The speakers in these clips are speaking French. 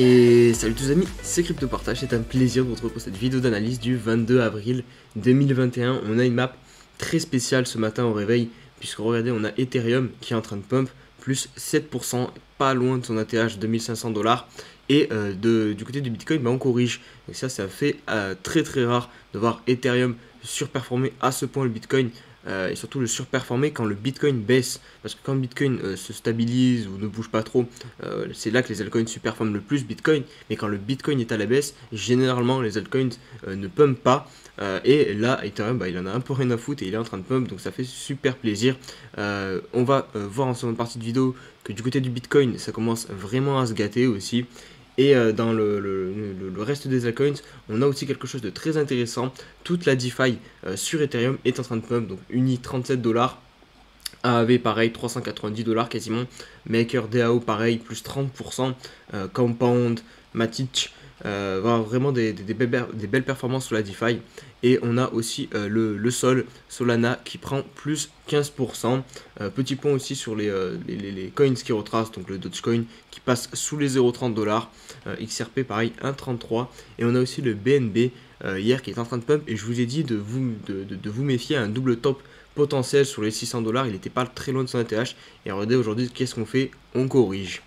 Et salut tous les amis, c'est CryptoPartage, c'est un plaisir de vous retrouver pour cette vidéo d'analyse du 22 avril 2021. On a une map très spéciale ce matin au réveil, puisque regardez, on a Ethereum qui est en train de pump, plus 7%, pas loin de son ATH 2500 $. Et du côté du Bitcoin, on corrige. Et ça fait très très rare de voir Ethereum surperformer à ce point le Bitcoin. Et surtout le surperformer quand le Bitcoin baisse, parce que quand le Bitcoin se stabilise ou ne bouge pas trop, c'est là que les altcoins surperforment le plus Bitcoin. Mais quand le Bitcoin est à la baisse, généralement les altcoins ne pumpent pas, et là Ethereum il en a un peu rien à foutre et il est en train de pump, donc ça fait super plaisir. On va voir en seconde partie de vidéo que du côté du Bitcoin ça commence vraiment à se gâter aussi. Et dans le reste des altcoins, on a aussi quelque chose de très intéressant. Toute la DeFi sur Ethereum est en train de pump. Donc Uni 37 $, AAV pareil 390 $ quasiment. MakerDAO pareil plus 30%. Compound, Matic. Vraiment des belles performances sur la DeFi. Et on a aussi le Sol, Solana qui prend plus 15%. Petit point aussi sur les coins qui retracent, donc le Dogecoin qui passe sous les 0,30 $. XRP pareil 1,33. Et on a aussi le BNB hier qui est en train de pump. Et je vous ai dit de vous méfier à un double top potentiel sur les 600 $. Il n'était pas très loin de son ATH. Et regardez aujourd'hui qu'est-ce qu'on fait, on corrige.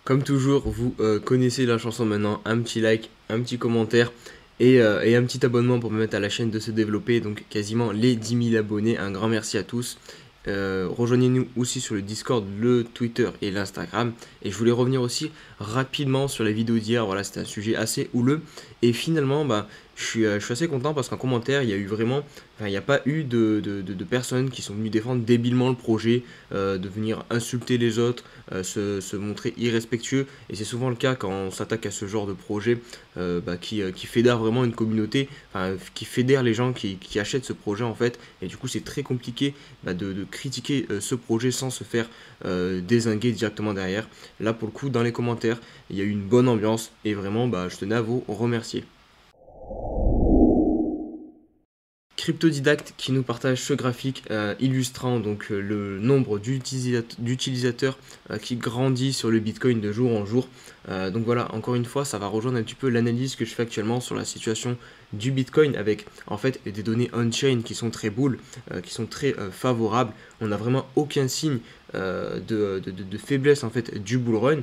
Comme toujours, vous connaissez la chanson maintenant, un petit like, un petit commentaire et un petit abonnement pour permettre à la chaîne de se développer. Donc quasiment les 10 000 abonnés, un grand merci à tous. Rejoignez-nous aussi sur le Discord, le Twitter et l'Instagram. Et je voulais revenir aussi rapidement sur la vidéo d'hier. Voilà, c'était un sujet assez houleux. Et finalement, je suis assez content parce qu'en commentaire, il y a eu vraiment, il n'y a pas eu de personnes qui sont venues défendre débilement le projet, de venir insulter les autres, se montrer irrespectueux. Et c'est souvent le cas quand on s'attaque à ce genre de projet qui fédère vraiment une communauté, qui fédère les gens qui achètent ce projet en fait. Et du coup, c'est très compliqué de critiquer ce projet sans se faire dézinguer directement derrière. Là, pour le coup, dans les commentaires, il y a eu une bonne ambiance et vraiment, je tenais à vous remercier. Cryptodidact qui nous partage ce graphique illustrant donc le nombre d'utilisateurs qui grandit sur le Bitcoin de jour en jour. Donc voilà, encore une fois, ça va rejoindre un petit peu l'analyse que je fais actuellement sur la situation du Bitcoin avec en fait des données on-chain qui sont très bulles, qui sont très favorables. On n'a vraiment aucun signe de faiblesse en fait du bull run.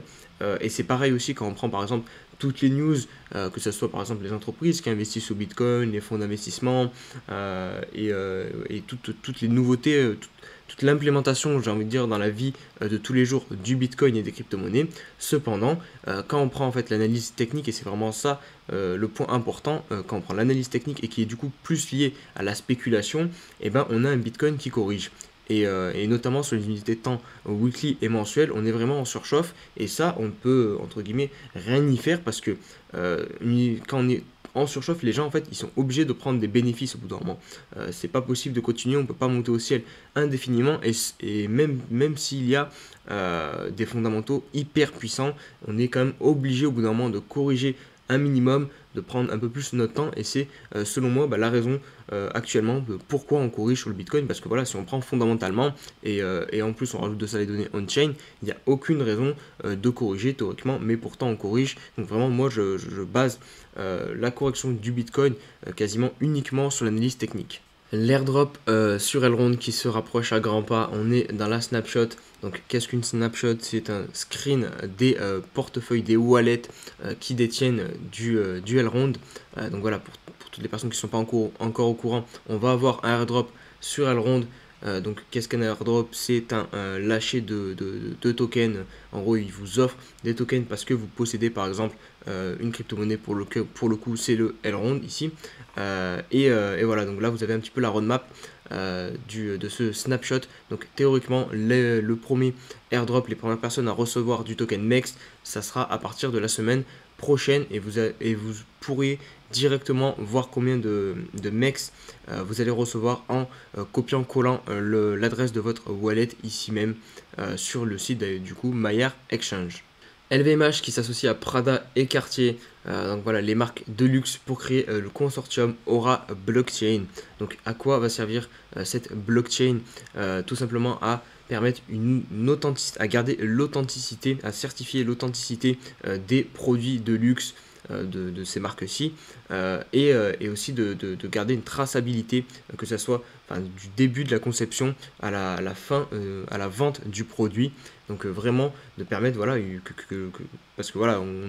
Et c'est pareil aussi quand on prend par exemple toutes les news, que ce soit par exemple les entreprises qui investissent au Bitcoin, les fonds d'investissement et toutes les nouveautés, toute l'implémentation, j'ai envie de dire, dans la vie de tous les jours du Bitcoin et des crypto-monnaies. Cependant, quand on prend en fait l'analyse technique, et c'est vraiment ça le point important, quand on prend l'analyse technique et qui est du coup plus liée à la spéculation, on a un Bitcoin qui corrige. Et notamment sur les unités de temps weekly et mensuelles, on est vraiment en surchauffe. Et ça, on ne peut, entre guillemets, rien y faire parce que quand on est en surchauffe, les gens, en fait, ils sont obligés de prendre des bénéfices au bout d'un moment. C'est pas possible de continuer, on peut pas monter au ciel indéfiniment. Et même s'il y a des fondamentaux hyper puissants, on est quand même obligé au bout d'un moment de corriger un minimum, de prendre un peu plus notre temps. Et c'est selon moi la raison actuellement de pourquoi on corrige sur le Bitcoin, parce que voilà, si on prend fondamentalement et en plus on rajoute de ça les données on-chain, il n'y a aucune raison de corriger théoriquement, mais pourtant on corrige. Donc vraiment moi je base la correction du Bitcoin quasiment uniquement sur l'analyse technique. L'airdrop sur Elrond qui se rapproche à grands pas, on est dans la snapshot. Donc qu'est-ce qu'une snapshot? C'est un screen des portefeuilles, des wallets qui détiennent du Elrond. Donc voilà, pour toutes les personnes qui ne sont pas encore au courant, on va avoir un airdrop sur Elrond. Donc qu'est-ce qu'un airdrop? C'est un lâcher de tokens. En gros, il vous offre des tokens parce que vous possédez par exemple une crypto-monnaie, pour le coup c'est le Elrond ici. Et voilà, donc là vous avez un petit peu la roadmap de ce snapshot. Donc théoriquement le premier airdrop, les premières personnes à recevoir du token MEX, ça sera à partir de la semaine prochaine et vous pourrez directement voir combien de MEX vous allez recevoir en copiant-collant l'adresse de votre wallet ici même sur le site du coup Maillard Exchange. LVMH qui s'associe à Prada et Cartier, donc voilà les marques de luxe pour créer le consortium Aura Blockchain. Donc à quoi va servir cette blockchain? Tout simplement à permettre à garder l'authenticité, à certifier l'authenticité des produits de luxe de ces marques-ci, et aussi de garder une traçabilité, que ce soit du début de la conception à la fin, à la vente du produit. Donc vraiment de permettre, voilà, parce que voilà, vous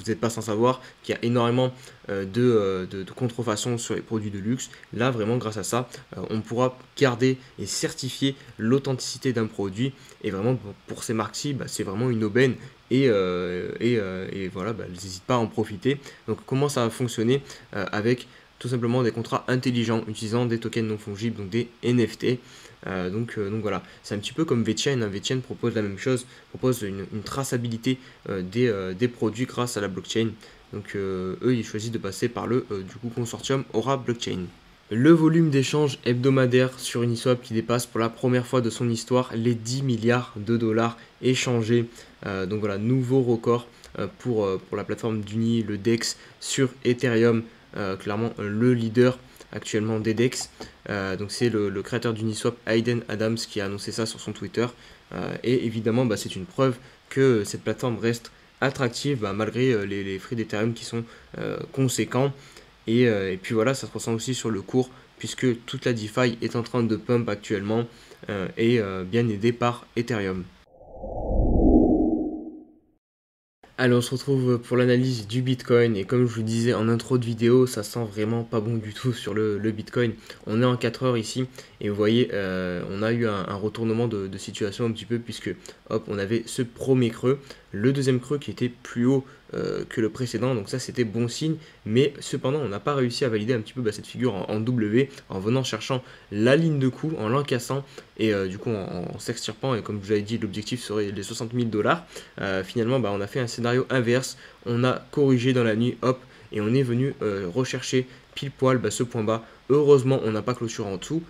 n'êtes pas sans savoir qu'il y a énormément de contrefaçons sur les produits de luxe. Là, vraiment, grâce à ça, on pourra garder et certifier l'authenticité d'un produit. Et vraiment, pour ces marques-ci, c'est vraiment une aubaine. Et voilà, elles n'hésitent pas à en profiter. Donc, comment ça va fonctionner avec tout simplement des contrats intelligents utilisant des tokens non fongibles, donc des NFT. Donc voilà, c'est un petit peu comme VeChain. VeChain propose la même chose, propose une traçabilité des produits grâce à la blockchain. Donc eux, ils choisissent de passer par le du coup consortium Aura Blockchain. Le volume d'échanges hebdomadaires sur Uniswap qui dépasse pour la première fois de son histoire les 10 milliards de dollars échangés. Donc voilà, nouveau record pour la plateforme d'Uni, le DEX sur Ethereum, clairement le leader actuellement des DEX. Donc c'est le créateur d'Uniswap, Hayden Adams, qui a annoncé ça sur son Twitter. Et évidemment, c'est une preuve que cette plateforme reste attractive malgré les frais d'Ethereum qui sont conséquents. Et puis voilà, ça se ressent aussi sur le cours, puisque toute la DeFi est en train de pump actuellement, et bien aidée par Ethereum. Allez, on se retrouve pour l'analyse du Bitcoin, et comme je vous disais en intro de vidéo, ça sent vraiment pas bon du tout sur le Bitcoin. On est en 4 heures ici, et vous voyez, on a eu un retournement de situation un petit peu, puisque hop, on avait ce premier creux, le deuxième creux qui était plus haut que le précédent, donc ça c'était bon signe, mais cependant on n'a pas réussi à valider un petit peu cette figure en W, en venant cherchant la ligne de coup, en l'encassant, et du coup en s'extirpant, et comme je vous l'avais dit, l'objectif serait les 60 000 $. Finalement, on a fait un scénario inverse, on a corrigé dans la nuit, hop, et on est venu rechercher pile poil ce point bas. Heureusement, on n'a pas clôturé en dessous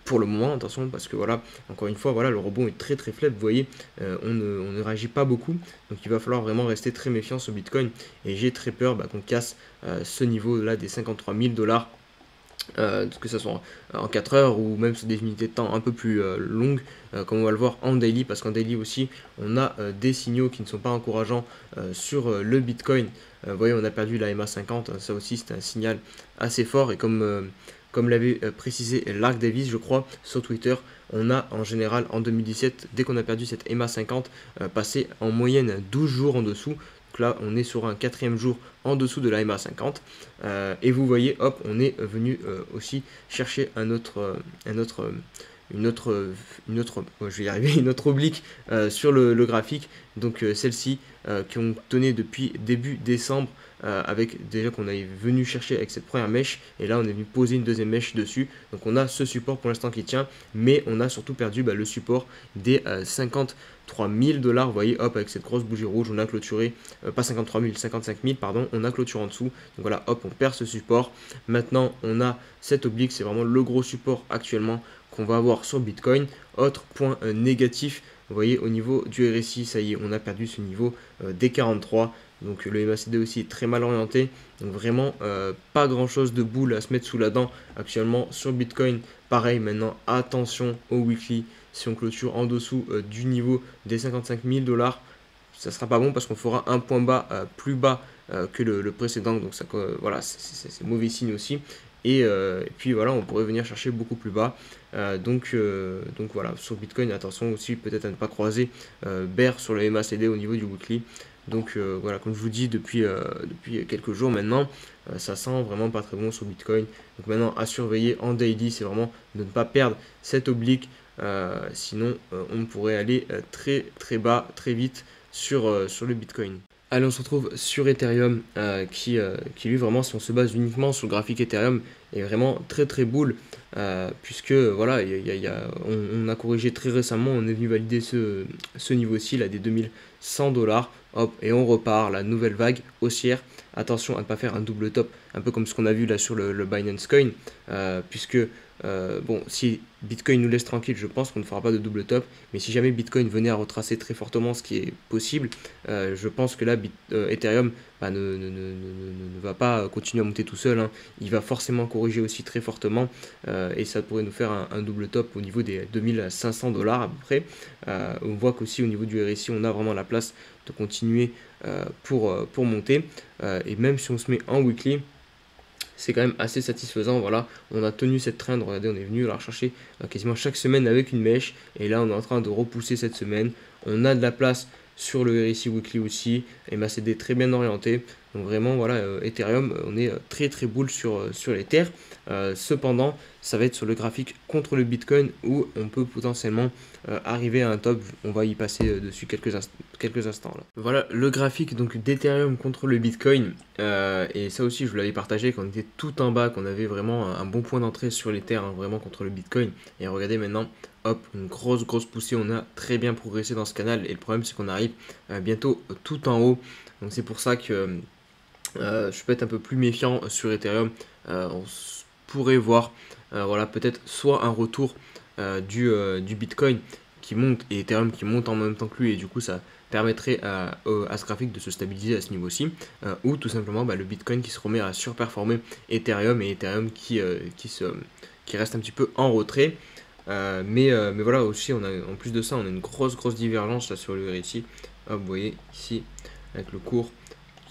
pour le moment, attention, parce que voilà, encore une fois, voilà, le rebond est très très faible, vous voyez, on ne réagit pas beaucoup, donc il va falloir vraiment rester très méfiant sur Bitcoin, et j'ai très peur qu'on casse ce niveau là des 53 000 $. Que ce soit en 4 heures ou même sur des unités de temps un peu plus longues, comme on va le voir en daily, parce qu'en daily aussi on a des signaux qui ne sont pas encourageants sur le Bitcoin. Vous voyez, on a perdu la MA50, ça aussi c'est un signal assez fort, et comme l'avait précisé Lark Davis, je crois, sur Twitter, on a en général en 2017, dès qu'on a perdu cette MA50, passé en moyenne 12 jours en dessous. Donc là, on est sur un 4e jour en dessous de la MA50. Et vous voyez, hop, on est venu aussi chercher une autre, je vais y arriver, une autre oblique sur le graphique. Donc celle-ci qui ont donné depuis début décembre, avec déjà qu'on est venu chercher avec cette première mèche, et là on est venu poser une deuxième mèche dessus. Donc on a ce support pour l'instant qui tient, mais on a surtout perdu le support des 53 000 $. Vous voyez, hop, avec cette grosse bougie rouge, on a clôturé, pas 53 000, 55 000, pardon, on a clôturé en dessous. Donc voilà, hop, on perd ce support. Maintenant, on a cette oblique, c'est vraiment le gros support actuellement qu'on va avoir sur Bitcoin. Autre point négatif, vous voyez, au niveau du RSI, ça y est, on a perdu ce niveau des 43. Donc le MACD aussi est très mal orienté. Donc vraiment pas grand chose de boule à se mettre sous la dent actuellement sur Bitcoin. Pareil, maintenant attention au weekly. Si on clôture en dessous du niveau des 55 000 $, ça sera pas bon, parce qu'on fera un point bas plus bas que le précédent. Donc ça, voilà, c'est mauvais signe aussi. Et puis voilà, on pourrait venir chercher beaucoup plus bas. Donc voilà, sur Bitcoin, attention aussi peut-être à ne pas croiser bear sur le MACD au niveau du weekly. Donc voilà, comme je vous dis depuis quelques jours maintenant, ça sent vraiment pas très bon sur Bitcoin. Donc maintenant, à surveiller en daily, c'est vraiment de ne pas perdre cette oblique. Sinon, on pourrait aller très très bas, très vite sur le Bitcoin. Allez, on se retrouve sur Ethereum, qui lui, vraiment, si on se base uniquement sur le graphique Ethereum, est vraiment très très boule, puisque voilà, on a corrigé très récemment, on est venu valider ce niveau-ci là des 2100 $, hop, et on repart, la nouvelle vague haussière. Attention à ne pas faire un double top, un peu comme ce qu'on a vu là sur le Binance Coin, puisque bon, si Bitcoin nous laisse tranquille, je pense qu'on ne fera pas de double top, mais si jamais Bitcoin venait à retracer très fortement, ce qui est possible, je pense que là Ethereum ne va pas continuer à monter tout seul, hein. Il va forcément corriger aussi très fortement et ça pourrait nous faire un double top au niveau des 2500 dollars à peu près. On voit qu'aussi au niveau du RSI, on a vraiment la place de continuer pour monter. Et même si on se met en weekly, c'est quand même assez satisfaisant. Voilà, on a tenu cette trend. Regardez, on est venu la rechercher quasiment chaque semaine avec une mèche. Et là, on est en train de repousser cette semaine. On a de la place sur le RSI Weekly aussi. Et MACD très bien orienté. Donc vraiment, voilà, Ethereum, on est très très bull sur les terres. Cependant, ça va être sur le graphique contre le Bitcoin où on peut potentiellement arriver à un top. On va y passer dessus quelques instants là. Voilà le graphique donc d'Ethereum contre le Bitcoin. Et ça aussi, je vous l'avais partagé quand on était tout en bas, qu'on avait vraiment un bon point d'entrée sur les terres, hein, vraiment contre le Bitcoin. Et regardez maintenant, hop, une grosse poussée. On a très bien progressé dans ce canal. Et le problème, c'est qu'on arrive bientôt tout en haut. Donc c'est pour ça que je peux être un peu plus méfiant sur Ethereum. On pourrait voir voilà, peut-être soit un retour du Bitcoin qui monte et Ethereum qui monte en même temps que lui, et du coup ça permettrait à ce graphique de se stabiliser à ce niveau-ci, ou tout simplement le Bitcoin qui se remet à surperformer Ethereum et Ethereum qui reste un petit peu en retrait. Mais voilà, aussi on a, en plus de ça, on a une grosse divergence là sur le RSI. Hop, vous voyez ici avec le cours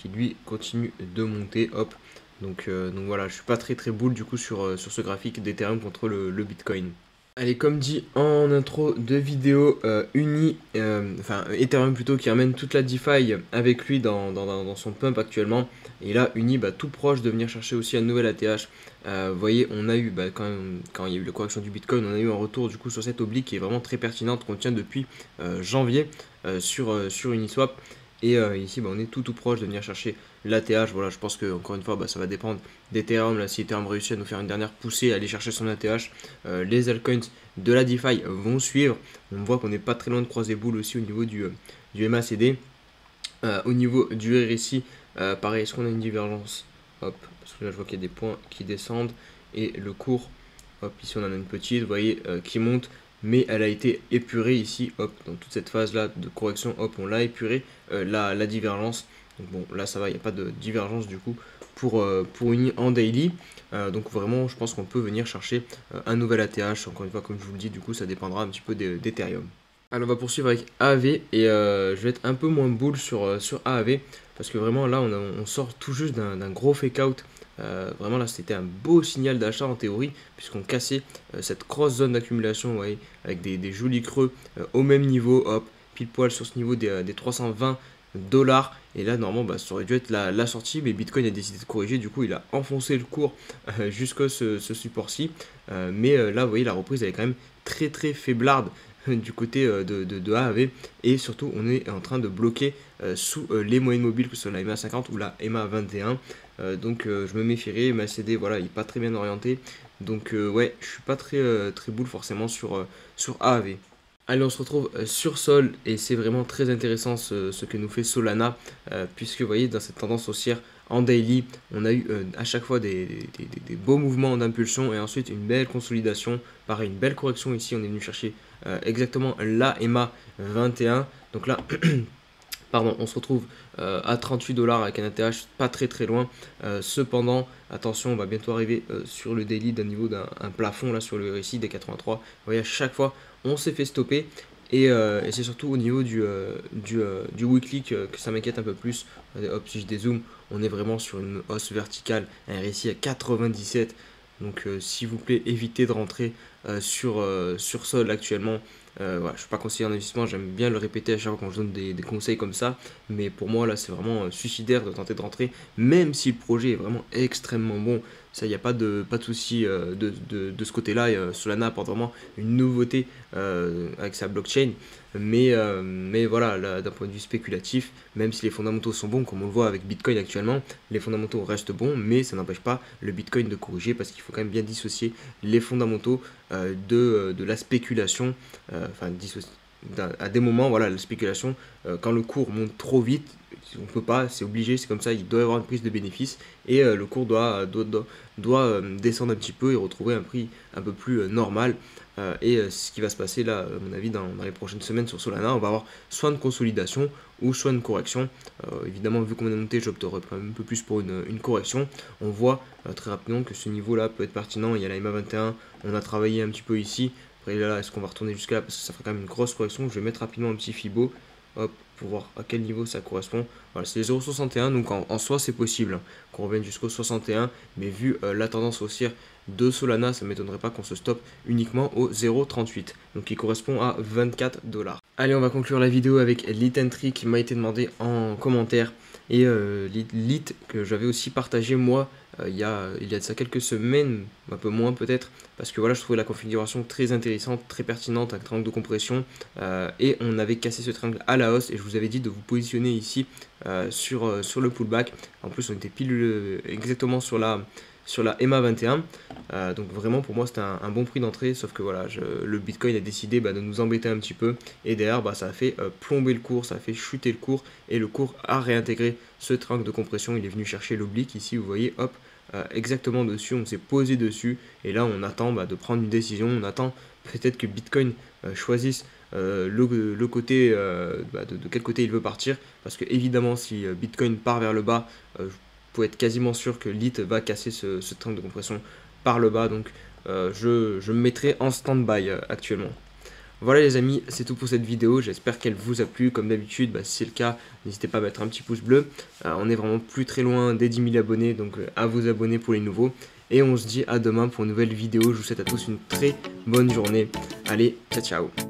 qui lui continue de monter. Hop, donc voilà, je suis pas très bull du coup sur ce graphique d'Ethereum contre le Bitcoin. Allez, comme dit en intro de vidéo, Ethereum plutôt, qui ramène toute la DeFi avec lui dans son pump actuellement. Et là, Uni, tout proche de venir chercher aussi un nouvel ATH. Vous voyez, on a eu, quand il y a eu la correction du Bitcoin, on a eu un retour du coup sur cette oblique qui est vraiment très pertinente, qu'on tient depuis janvier sur Uniswap. Et ici, on est tout proche de venir chercher l'ATH. Voilà, je pense que encore une fois, ça va dépendre d'Ethereum. Là, si Ethereum réussit à nous faire une dernière poussée, à aller chercher son ATH, les altcoins de la DeFi vont suivre. On voit qu'on n'est pas très loin de croiser boule aussi au niveau du MACD. Au niveau du RSI, pareil, est-ce qu'on a une divergence? Hop, parce que là, je vois qu'il y a des points qui descendent. Et le cours, hop, ici on en a une petite, vous voyez, qui monte. Mais elle a été épurée ici, hop, dans toute cette phase là de correction, hop, on l'a épurée, la divergence. Donc bon, là ça va, il n'y a pas de divergence du coup pour Uni en daily. Donc vraiment, je pense qu'on peut venir chercher un nouvel ATH. Encore une fois, comme je vous le dis, du coup ça dépendra un petit peu d'Ethereum. Alors on va poursuivre avec AAV et je vais être un peu moins bull sur AAV parce que vraiment là on sort tout juste d'un gros fake out. Vraiment là c'était un beau signal d'achat en théorie puisqu'on cassait cette grosse zone d'accumulation, ouais, avec des jolis creux au même niveau, hop, pile poil sur ce niveau des 320 dollars. Et là normalement ça aurait dû être la sortie, mais Bitcoin a décidé de corriger, du coup il a enfoncé le cours jusqu'à ce support-ci. Mais là vous voyez la reprise elle est quand même très faiblarde du côté de AAV, et surtout on est en train de bloquer sous les moyennes mobiles que ce soit la MA50 ou la MA21. Donc je me méfierais. MACD, voilà, il n'est pas très bien orienté, donc ouais, je suis pas très bull forcément sur AAV. Allez, on se retrouve sur Sol et c'est vraiment très intéressant ce que nous fait Solana, puisque vous voyez dans cette tendance haussière en daily, on a eu à chaque fois des beaux mouvements d'impulsion et ensuite une belle consolidation. Pareil, une belle correction ici, on est venu chercher exactement la EMA 21. Donc là, pardon, on se retrouve à 38 dollars avec un ATH pas très loin. Cependant, attention, on va bientôt arriver sur le daily d'un niveau d'un plafond là sur le RSI des 83. Vous voyez, à chaque fois, on s'est fait stopper. Et c'est surtout au niveau du weekly que ça m'inquiète un peu plus. Hop, si je dézoome, on est vraiment sur une hausse verticale, un RSI à 97. Donc s'il vous plaît, évitez de rentrer sur Sol actuellement. Voilà, je ne suis pas conseiller en investissement, j'aime bien le répéter à chaque fois quand je donne des conseils comme ça. Mais pour moi, là, c'est vraiment suicidaire de tenter de rentrer, même si le projet est vraiment extrêmement bon. Ça, il n'y a pas de souci de ce côté-là. Solana apporte vraiment une nouveauté avec sa blockchain. Mais voilà, d'un point de vue spéculatif, même si les fondamentaux sont bons, comme on le voit avec Bitcoin actuellement, les fondamentaux restent bons, mais ça n'empêche pas le Bitcoin de corriger parce qu'il faut quand même bien dissocier les fondamentaux de la spéculation. À des moments, voilà, la spéculation, quand le cours monte trop vite, on peut pas, c'est obligé, c'est comme ça, il doit y avoir une prise de bénéfice et le cours doit descendre un petit peu et retrouver un prix un peu plus normal. Ce qui va se passer là, à mon avis, dans les prochaines semaines sur Solana, on va avoir soit une consolidation ou soit une correction. Évidemment, vu qu'on est monté, j'opterai un peu plus pour une correction. On voit très rapidement que ce niveau-là peut être pertinent. Il y a la MA 21, on a travaillé un petit peu ici. Après là, est-ce qu'on va retourner jusqu'à là parce que ça ferait quand même une grosse correction. Je vais mettre rapidement un petit Fibo, hop, pour voir à quel niveau ça correspond. Voilà, c'est les 0,61, donc en soi c'est possible hein, qu'on revienne jusqu'au 61, mais vu la tendance haussière de Solana, ça ne m'étonnerait pas qu'on se stoppe uniquement au 0,38, donc qui correspond à 24 $. Allez, on va conclure la vidéo avec Litentry qui m'a été demandé en commentaire, et Lit que j'avais aussi partagé moi il y a de ça quelques semaines, un peu moins peut-être, parce que voilà, je trouvais la configuration très intéressante, très pertinente, un triangle de compression, et on avait cassé ce triangle à la hausse, et je vous avais dit de vous positionner ici sur le pullback. En plus, on était pile exactement sur la EMA 21, donc vraiment pour moi c'était un bon prix d'entrée, sauf que voilà, le Bitcoin a décidé de nous embêter un petit peu, et derrière ça a fait plomber le cours, ça a fait chuter le cours, et le cours a réintégré ce triangle de compression. Il est venu chercher l'oblique ici, vous voyez, hop, exactement dessus, on s'est posé dessus, et là on attend de prendre une décision, on attend peut-être que Bitcoin choisisse le côté, de quel côté il veut partir, parce que évidemment si Bitcoin part vers le bas, je peux être quasiment sûr que Lit va casser ce triangle de compression par le bas, donc je me mettrai en stand-by actuellement. Voilà les amis, c'est tout pour cette vidéo, j'espère qu'elle vous a plu. Comme d'habitude, si c'est le cas, n'hésitez pas à mettre un petit pouce bleu. On est vraiment plus très loin des 10 000 abonnés, donc à vous abonner pour les nouveaux. Et on se dit à demain pour une nouvelle vidéo. Je vous souhaite à tous une très bonne journée. Allez, ciao ciao.